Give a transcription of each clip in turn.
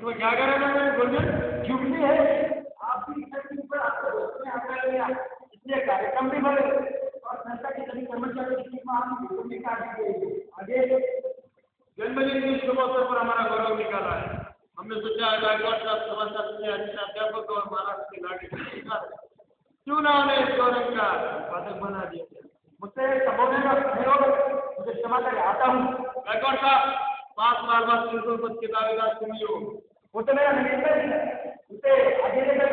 तो क्या करेगा मैं गुंजन जुगली है आप भी इस पर आपके दोस्त ने आकर लिया इसलिए कार्यक्रम भी भरे और संस्था के सभी कर्मचारी की मांग भी काट दी गई आगे जन्मदिन के शुभ अवसर पर हमारा गौरव निकाला है हमने सोचा गायकवाड़ साहब सभासद के अच्छे अध्यापक और महाराष्ट्र के लाडले क्यों ना उन्हें इस गौरव का पदक बना दिया मुझसे संबोधन का मुझे क्षमा करें आता हूँ गायकवाड़ साहब 5 बार बाद 300 पद के दावेदार सुनियो वो तो मेरा निवेदन उसे आगे लेकर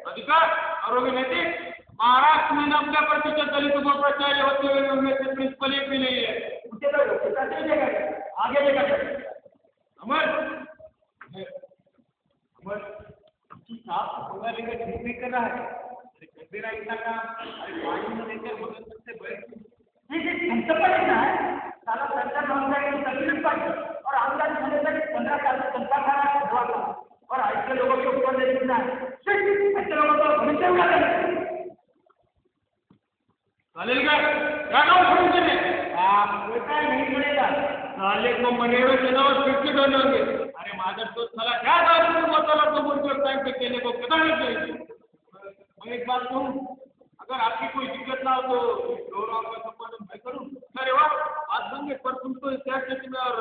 अधिकार और होगी नैतिक महाराष्ट्र में 90% दलित उपाचार्य होते हुए उनमें से प्रिंसिपल एक भी नहीं है उसे तो योग्यता से लेकर आगे लेकर अमर अमर साहब पंगा लेकर ठीक नहीं कर रहा है अरे कर दे रहा इतना काम अरे पानी में लेकर मदद से बैठ हम सब पर लिखना है साला सरकार मांगता है तकलीफ पाई और आमदार होने तक 15 साल से जनता खा रहा है धोखा और ऐसे लोगों के ऊपर ले लिखना है ऐसे लोगों को भविष्य में लगा चालेल का क्या नाम समझे बेटा नहीं मिलेगा साले को मनेरो जनावर फिर से ढूंढोगे अरे मादर तो साला क्या दारू मतलब तो मुझे टाइम पे केले को पता नहीं चाहिए मैं एक बात कहूँ अगर आपकी कोई दिक्कत ना हो तो गौरव का संपादन मैं करूँ अरे वाह आज होंगे पर तुम तो इतिहास क्षेत्र में और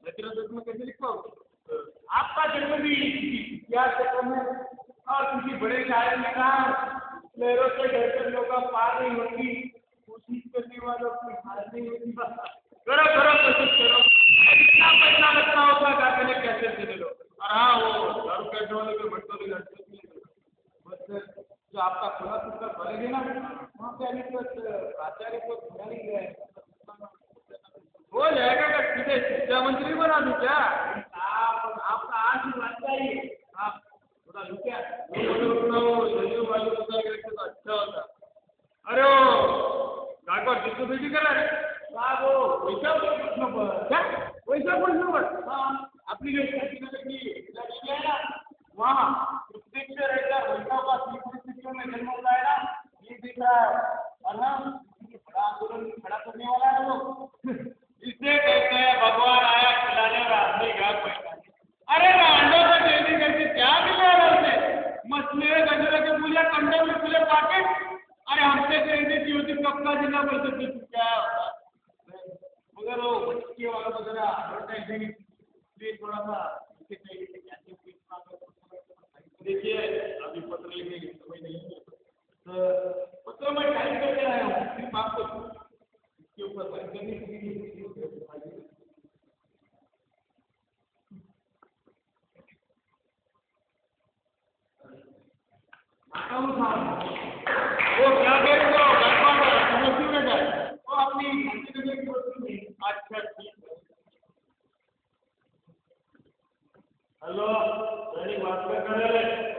लचरत में कैसे लिख पाओगे आपका जन्म भी इतिहास क्षेत्र में और किसी बड़े शायर ने कहा लहरों से डरकर लोग पार नहीं होती कोशिश करने वालों की हार नहीं होती करो करो कोशिश करो कितना पैसा लगता होगा गाने कैसे दे लो और हाँ वो दारू कैसे वाले के भट्टो भी लड़ते बस जो आपका खुला सुखा करेंगे ना वहाँ पे अभी तक प्राचार्य को खुला नहीं गया है हो जाएगा क्या सीधे शिक्षा मंत्री बना दूँ क्या आपका आशीर्वाद चाहिए आप थोड़ा रुकिया जल्दी वाले तो अच्छा होता अरे वो गायकवाड़ जिसको बेटी कर रहा है साहब वो वैसा प्रश्न पर हाँ अपनी जो लक्ष्य है ना वहाँ प्रत्यक्ष रहकर वैसा का परिस्थितियों में जन्म होता है ना ये दिख रहा है और हम बड़ा आंदोलन खड़ा करने वाला है वो इसे कहते हैं भगवान आया खिलाने और आदमी घाट बैठा अरे रांडो का ट्रेनिंग करके क्या मिलेगा उसे मछली गजरे के फूले कंडोम में फूले पाकेट अरे हमसे ट्रेनिंग की होती कब का जिला परिषद क्या होता मगर वो बच्चे वालों को जरा एडवर्टाइजिंग थोड़ा सा देखिए अभी पत्र लिखने की समय नहीं है तो पत्र में टाइप करके आया हूँ सिर्फ आपको इसके ऊपर साइन करने के लिए वो क्या करेगा समझ में जाए वो अपनी अच्छा ठीक है हेलो दैनिक भास्कर